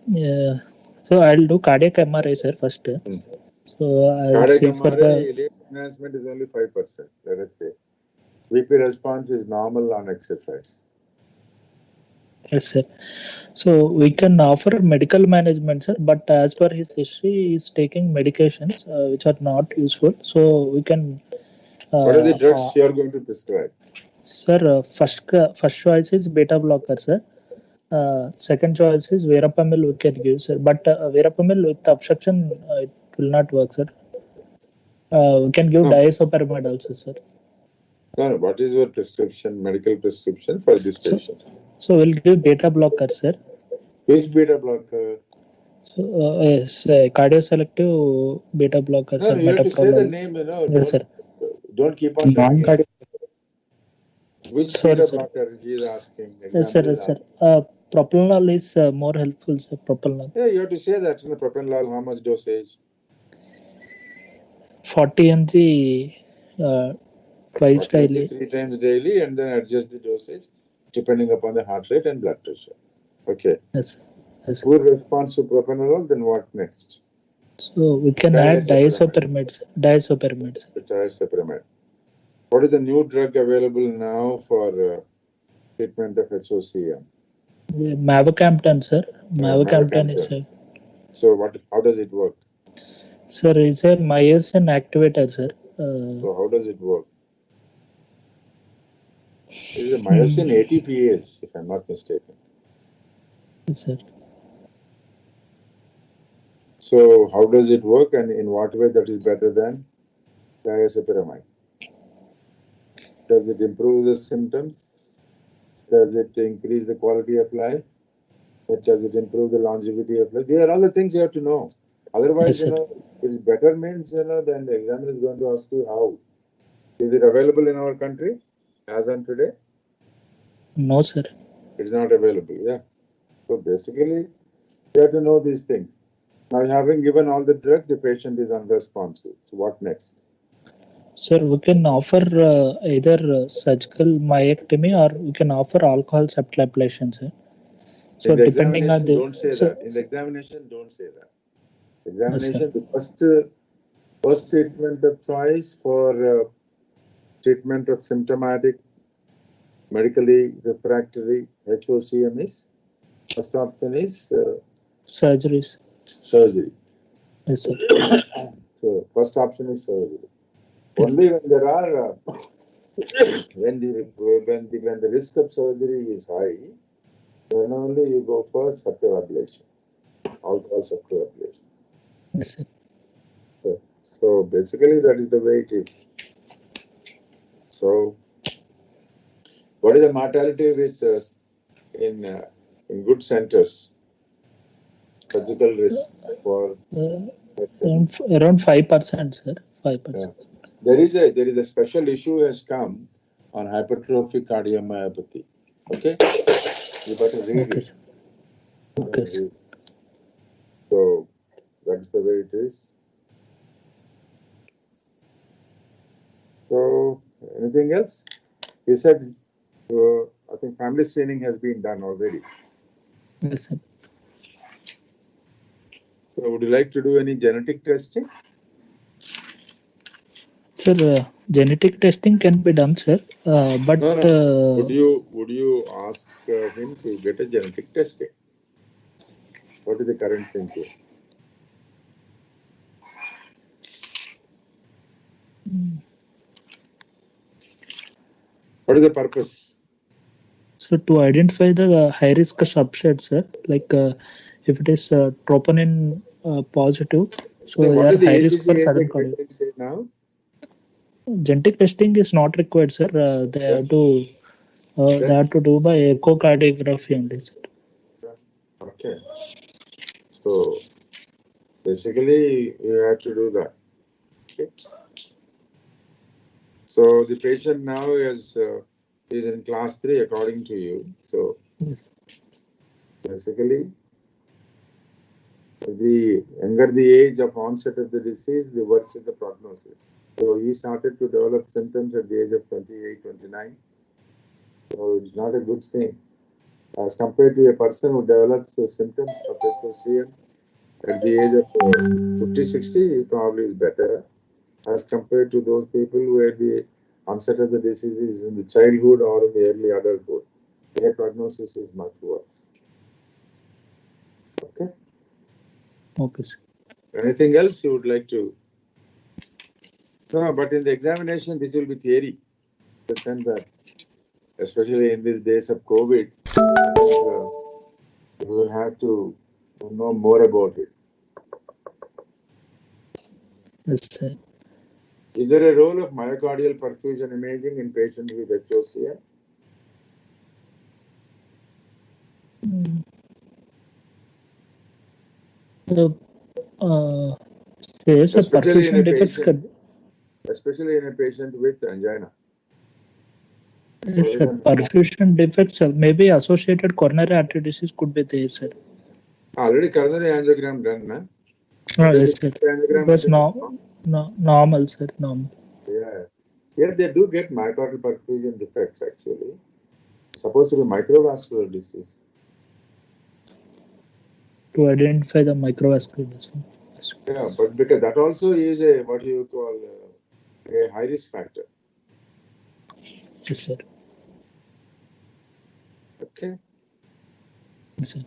Yeah. So I'll do cardiac MRI, sir, first. So I'll Cardiac see for MRI, the elite enhancement is only 5%. Let us say. VP response is normal on exercise. yes, sir. So we can offer medical management, sir, but as per his history, he is taking medications which are not useful. So we can. What are the drugs you are going to prescribe? Sir, first choice is beta blocker, sir. Second choice is verapamil we can give, sir. But verapamil with obstruction, it will not work, sir. We can give disopyramide also, sir. No, what is your prescription, medical prescription for this patient? So we'll give beta blocker, sir. Which beta blocker? So yes, cardioselective beta blocker, No, sir. you have to say the name, Yes, sir. Don't keep on telling me. Which Sorry, beta sir. blocker he is asking? Yes, sir. Yes, sir. Propranolol is more helpful, sir. Propranolol. Yeah, you have to say that. Propranolol, how much dosage? 40 mg twice daily. 3 times daily, and then adjust the dosage depending upon the heart rate and blood pressure. Okay. Yes. Yes. Poor response to propranolol, then what next? So we can add disopyramide. Disopyramide. What is the new drug available now for treatment of HOCM? Mavacamten, sir. Mavacamten is. So how does it work? Sir, it's a myosin activator, sir. So how does it work? It is a myosin ATPase, if I'm not mistaken. Yes, sir. So how does it work, and in what way that is better than disopyramide? Does it improve the symptoms? Does it increase the quality of life? Does it improve the longevity of life? These are all the things you have to know. Otherwise, Yes, it is better means, then the examiner is going to ask you how. Is it available in our country as on today? No, sir. It's not available, yeah. So basically, you have to know these things. Now, having given all the drugs, the patient is unresponsive. So what next? Sir, we can offer either surgical myectomy or we can offer alcohol septal ablation, sir. So in the depending on the don't say that. In the examination, don't say that. Examination, the first treatment of choice for treatment of symptomatic, medically refractory HOCM is, first option is surgeries. Surgery. Yes, sir. So first option is surgery. Yes. Only when there are when the risk of surgery is high, then only you go for septal ablation, all septal ablation. Yes, sir. So basically, that is the way it is. So, what is the mortality with in good centers? Surgical risk for Around 5%, sir. 5%. there is a special issue has come on hypertrophic cardiomyopathy. Okay, you better read Okay, it. sir. Okay, sir. So that's the way it is. So anything else? He said, I think family screening has been done already. Yes, sir. So would you like to do any genetic testing? Sir, genetic testing can be done, sir. But No. Would you ask him to get a genetic testing? What is the current thinking? What is the purpose? so to identify the high risk subsets, sir, like if it is troponin positive, so Then they what are is the high risk for ACC sudden cardiac. guidelines say now? Genetic testing is not required, sir. They have to do by echocardiography only, sir. Okay. So basically, you have to do that. Okay. So the patient now is in class 3 according to you. So basically, the younger the age of onset of the disease, the worse is the prognosis. So he started to develop symptoms at the age of 28, 29. So it's not a good thing. As compared to a person who develops the symptoms of FOCM at the age of 50, 60, it probably is better. As compared to those people where the onset of the disease is in the childhood or in the early adulthood, their prognosis is much worse. Okay. Okay, sir. Anything else you would like to? No, but in the examination, this will be theory. In the sense that, especially in these days of COVID, you will have to know more about it. Yes, sir. Is there a role of myocardial perfusion imaging in patients with HOCM? There's a Especially in a perfusion defects. Especially in a patient with angina. Yes, sir. Perfusion defects may be associated coronary artery disease could be there, sir. Already coronary angiogram done, na? Yes, sir. It was normal, sir. Normal. Yeah. Here they do get myocardial perfusion defects actually. Supposed to be microvascular disease. To identify the microvascular disease. Yeah, but because that also is a what you call a high risk factor. Yes, sir. Okay. Yes, sir.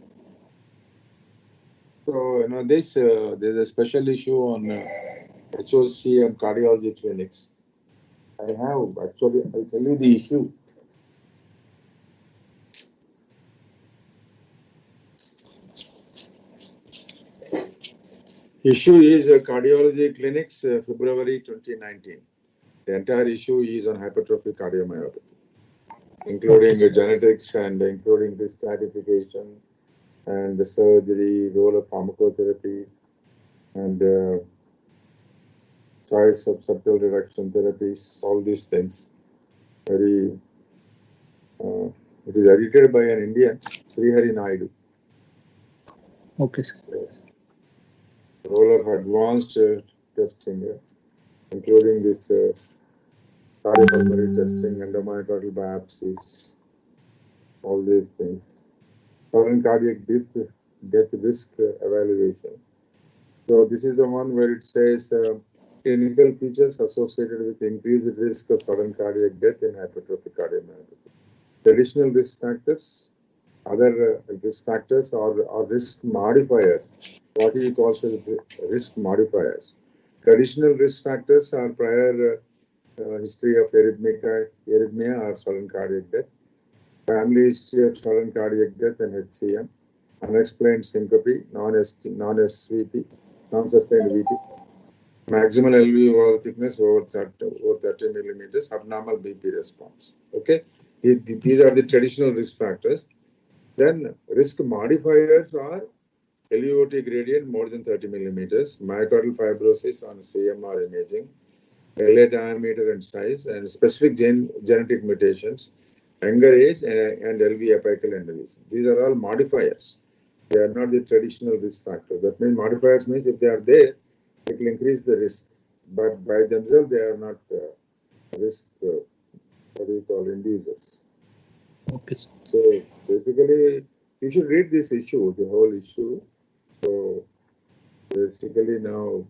So this there's a special issue on HOCM cardiology clinics. I'll tell you the issue. Issue is cardiology clinics, February 2019. The entire issue is on hypertrophic cardiomyopathy, including genetics and including risk stratification and the surgery, role of pharmacotherapy, and choice of septal reduction therapies, all these things. It is edited by an Indian, Srihari Naidu. Okay, sir. Role of advanced testing, including this cardiopulmonary testing, endomyocardial biopsies, all these things. Sudden cardiac death risk evaluation. So this is the one where it says clinical features associated with increased risk of sudden cardiac death in hypertrophic cardiomyopathy. Traditional risk factors, other risk factors or risk modifiers, what he calls as risk modifiers. Traditional risk factors are prior history of arrhythmia or sudden cardiac death. family history of sudden cardiac death and HCM, unexplained syncope, non-SVT, non-sustained VT, maximal LV wall thickness over 30 millimeters, abnormal BP response. Okay, these are the traditional risk factors. Then risk modifiers are LVOT gradient more than 30 millimeters, myocardial fibrosis on CMR imaging, LA diameter and size, and specific genetic mutations, younger age, and LV apical embolism. These are all modifiers. They are not the traditional risk factors. That means modifiers means if they are there, it will increase the risk. But by themselves, they are not risk, what do you call, inducers. Okay, sir. So basically, you should read this issue, the whole issue. So basically now,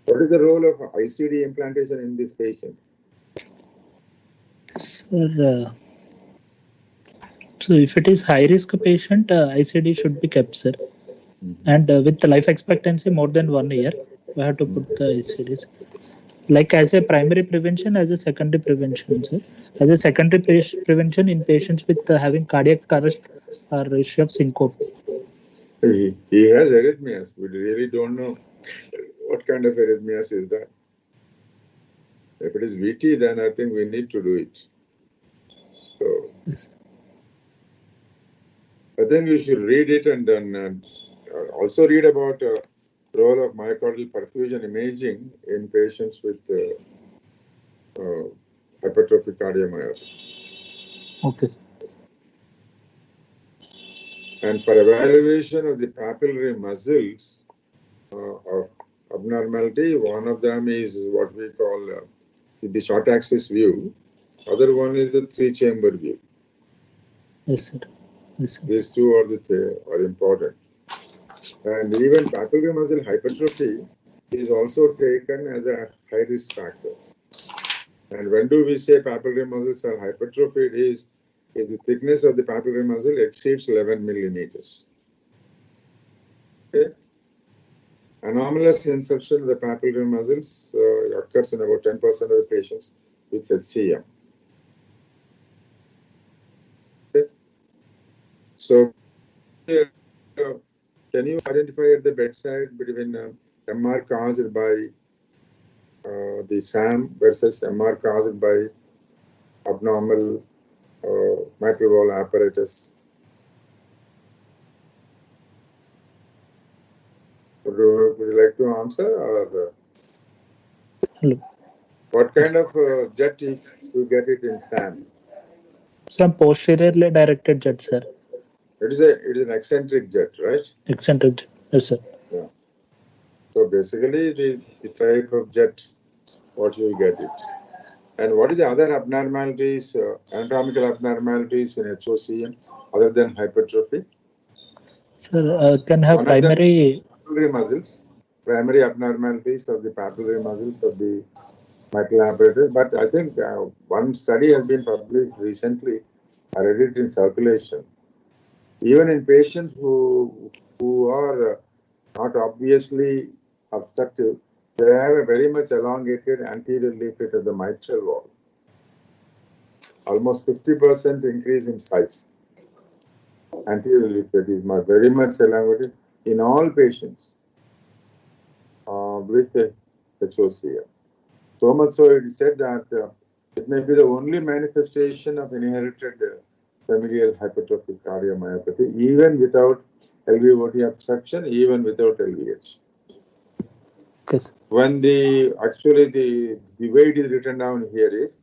what is the role of ICD implantation in this patient? Sir, so if it is high risk patient, ICD should be kept, sir. And with the life expectancy more than 1 year, we have to put the ICDs. Like as a primary prevention, as a secondary prevention, sir. As a secondary prevention in patients with having cardiac arrest or issue of syncope. He has arrhythmias. We really don't know what kind of arrhythmias is that. If it is VT, then I think we need to do it. So Yes. I think you should read it and then also read about role of myocardial perfusion imaging in patients with hypertrophic cardiomyopathy. Okay, sir. And for evaluation of the papillary muscles of abnormality, one of them is what we call the short axis view. Other one is the 3-chamber view. Yes, sir. Yes, sir. These two are important. And even papillary muscle hypertrophy is also taken as a high risk factor. And when do we say papillary muscles are hypertrophied is if the thickness of the papillary muscle exceeds 11 millimeters. Okay. Anomalous insertion of the papillary muscles occurs in about 10% of the patients with HCM. Okay. So, can you identify at the bedside between MR caused by the SAM versus MR caused by abnormal mitral valve apparatus? Would you like to answer, or Hello. what kind of jet you get it in SAM? Some posteriorly directed jet, sir. It is an eccentric jet, right? Eccentric jet. Yes, sir. Yeah. So basically, the type of jet, what you get it. And what is the other abnormalities, anatomical abnormalities in HOCM other than hypertrophy? Sir, can have One of them primary. Papillary muscles, primary abnormalities of the papillary muscles of the mitral apparatus. But I think one study has been published recently. I read it in Circulation. Even in patients who are not obviously obstructive, they have a very much elongated anterior leaflet of the mitral wall. Almost 50% increase in size. Anterior leaflet is very much elongated in all patients with HOCM. So much so it is said that it may be the only manifestation of inherited familial hypertrophic cardiomyopathy, even without LVOT obstruction, even without LVH. Yes. When the way it is written down here is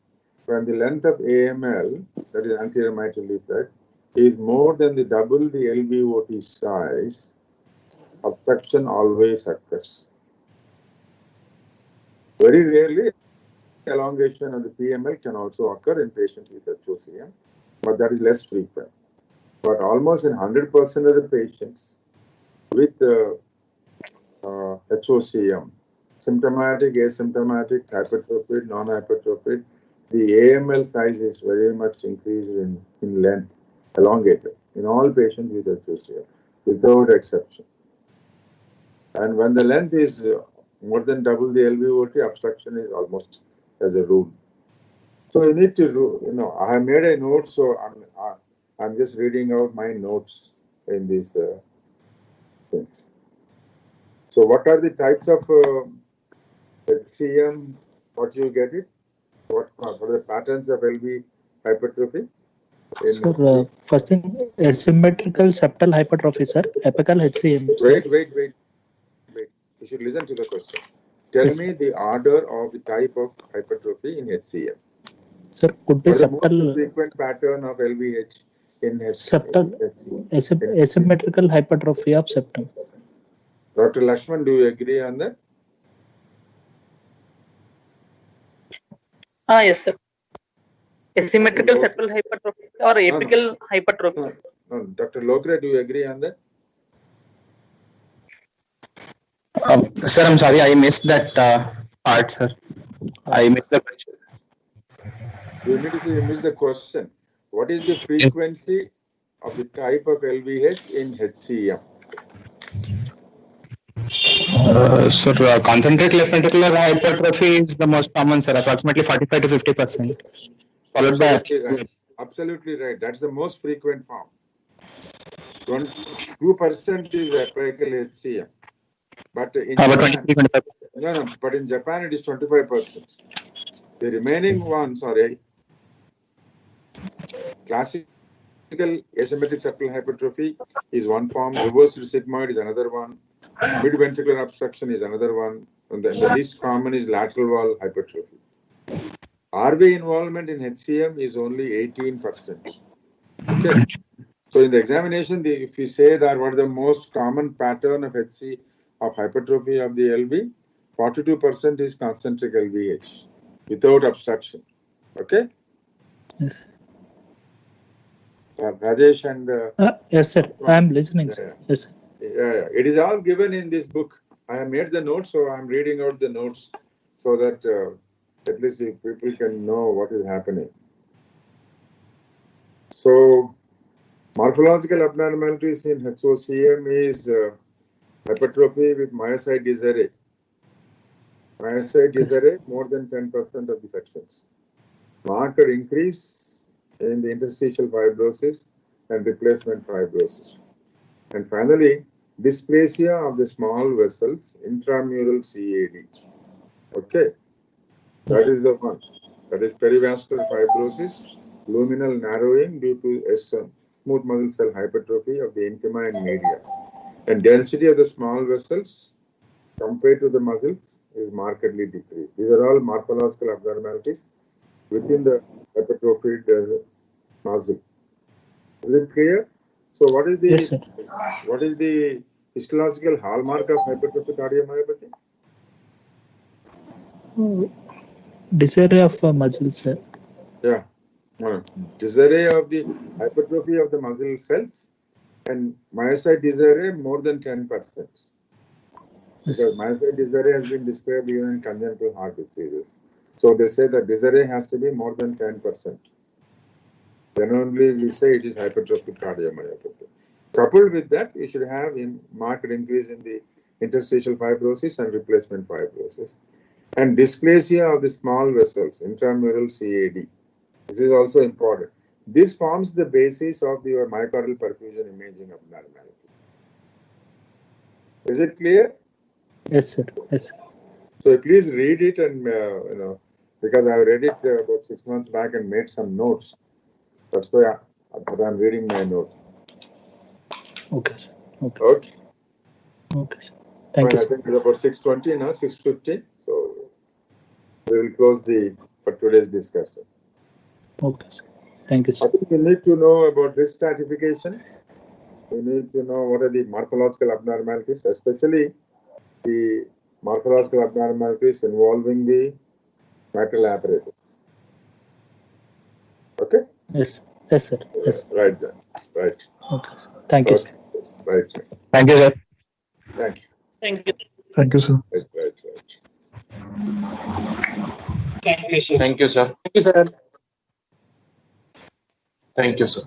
when the length of AML, that is anterior mitral leaflet, is more than the double the LVOT size, obstruction always occurs. Very rarely, elongation of the PML can also occur in patients with HOCM, but that is less frequent. But almost in 100% of the patients with HOCM, symptomatic, asymptomatic, hypertrophic, non-hypertrophic, the AML size is very much increased in length, elongated, in all patients with HOCM, without exception. And when the length is more than double the LVOT, obstruction is almost as a rule. So you need to do, I have made a note, so I'm just reading out my notes in these things. So what are the types of HCM? What you get it? What are the patterns of LV hypertrophy? Sir, first thing, asymmetrical septal hypertrophy, sir. Apical HCM. Wait. You should listen to the question. Tell Yes, me the order of the type of hypertrophy in HCM. sir, could be What is the most septal, frequent pattern of LVH in septal, HCM? asymmetrical hypertrophy of septum. Dr. Lakshman, do you agree on that? Yes, sir. Asymmetrical septal hypertrophy or apical hypertrophy. No. Dr. Lokre, do you agree on that? Sir, I'm sorry, I missed that part, sir. I missed the question. You need to say you missed the question. What is the frequency of the type of LVH in HCM? Sir, concentric left ventricular hypertrophy is the most common, sir, approximately 45 to 50%. Followed by Absolutely right. That's the most frequent form. 2% is apical HCM. But in Japan, but in Japan it is 25%. The remaining ones are classical asymmetric septal hypertrophy is one form, reversed sigmoid is another one, mid-ventricular obstruction is another one, and the least common is lateral wall hypertrophy. RV involvement in HCM is only 18%. Okay. So in the examination, if you say that what is the most common pattern of HC of hypertrophy of the LV, 42% is concentric LVH without obstruction. Okay. Yes. Rajesh and yes, sir. I am listening, sir. Yes, sir. It is all given in this book. I have made the notes, so I'm reading out the notes so that at least people can know what is happening. So, morphological abnormalities in HOCM is hypertrophy with myocyte disarray. Myocyte disarray, more than 10% of the sections. Marked increase in the interstitial fibrosis and replacement fibrosis. And finally, dysplasia of the small vessels, intramural CAD. Okay, that is the one. That is perivascular fibrosis, luminal narrowing due to smooth muscle cell hypertrophy of the intima and media. And density of the small vessels compared to the muscles is markedly decreased. These are all morphological abnormalities within the hypertrophied muscle. Is it clear? So what is the Yes, sir. what is the histological hallmark of hypertrophic cardiomyopathy? Disarray of muscles, sir. Yeah. Disarray of the hypertrophy of the muscle cells and myocyte disarray more than 10%. Because myocyte disarray has been described even in congenital heart diseases. So they say that disarray has to be more than 10%. Then only we say it is hypertrophic cardiomyopathy. Coupled with that, you should have marked increase in the interstitial fibrosis and replacement fibrosis. And dysplasia of the small vessels, intramural CAD. This is also important. This forms the basis of your myocardial perfusion imaging abnormality. Is it clear? Yes, sir. Yes, sir. So please read it and, because I read it about 6 months back and made some notes. That's why I'm reading my notes. Okay, sir. Okay. Okay. Okay, sir. Thank you, I sir. think it's about 6:20 now, 6:50. So we will close for today's discussion. Okay, sir. Thank you, I sir. think you need to know about risk stratification. You need to know what are the morphological abnormalities, especially the morphological abnormalities involving the mitral apparatus. Okay? Yes, yes, sir. Yes. Right then. Right. Okay, sir. Thank you, sir. Right. Thank you, sir. Thank you. Thank you. Thank you, sir. Right. Thank you, sir. Thank you, sir. Thank you, sir.